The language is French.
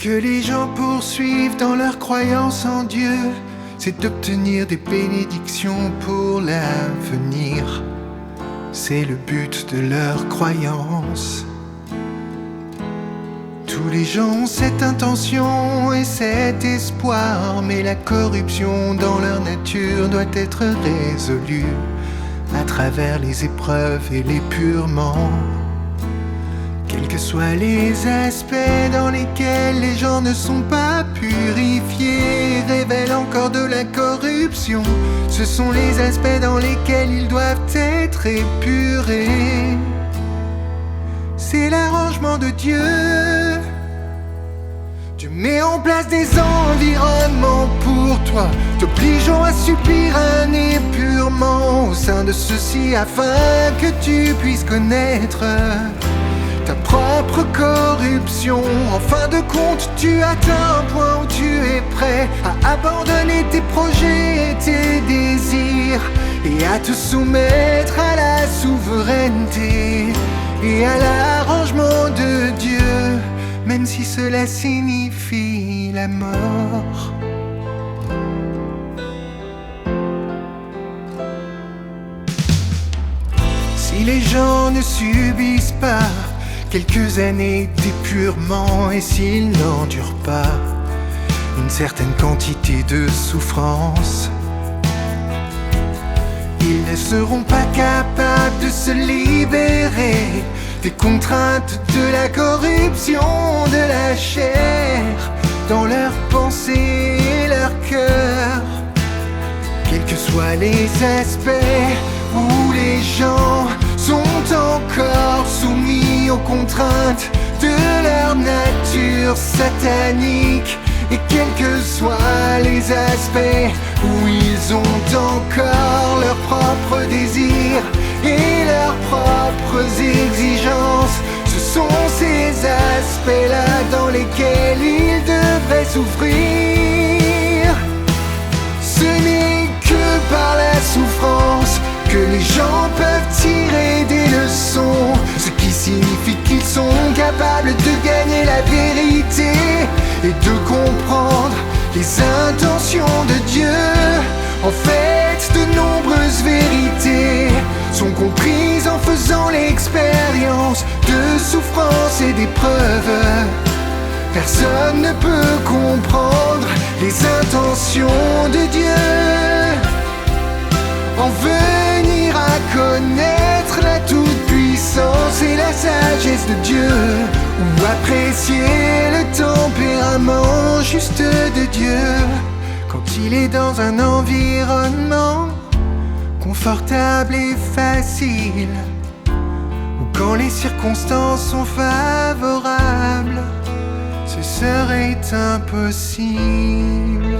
que les gens poursuivent dans leur croyance en Dieu, c'est d'obtenir des bénédictions pour l'avenir. C'est le but de leur croyance. Tous les gens ont cette intention et cet espoir, mais la corruption dans leur nature doit être résolue à travers les épreuves et l'épurement. Quels que soient les aspects dans lesquels les gens ne sont pas purifiés, révèlent encore de la corruption. Ce sont les aspects dans lesquels ils doivent être épurés. C'est l'arrangement de Dieu. Dieu met en place des environnements pour toi, t'obligeant à subir un épurement au sein de ceux-ci afin que tu puisses connaître ta propre corruption. En fin de compte, tu atteins un point où tu es prêt à abandonner tes projets et tes désirs et à te soumettre à la souveraineté et à l'arrangement de Dieu, même si cela signifie la mort. Si les gens ne subissent pas quelques années d'épurement et s'ils n'endurent pas une certaine quantité de souffrance, ils ne seront pas capables de se libérer des contraintes de la corruption de la chair dans leurs pensées et leur cœur. Quels que soient les aspects où les gens sont encore soumis aux contraintes de leur nature satanique, et quels que soient les aspects où ils ont encore leurs propres désirs et leurs propres exigences, ce sont ces aspects-là dans lesquels ils devraient souffrir. Ce n'est que par la souffrance que les gens peuvent tirer des leçons, ce qui signifie qu'ils sont capables de gagner la vérité et de comprendre les intentions de Dieu. En fait, de nombreuses vérités sont comprises en faisant l'expérience de souffrance et d'épreuves. Personne ne peut comprendre les intentions de Dieu. En venir à connaître la toute-puissance et la sagesse de Dieu, ou apprécier le tempérament juste de Dieu quand il est dans un environnement confortable et facile, ou quand les circonstances sont favorables, ce serait impossible.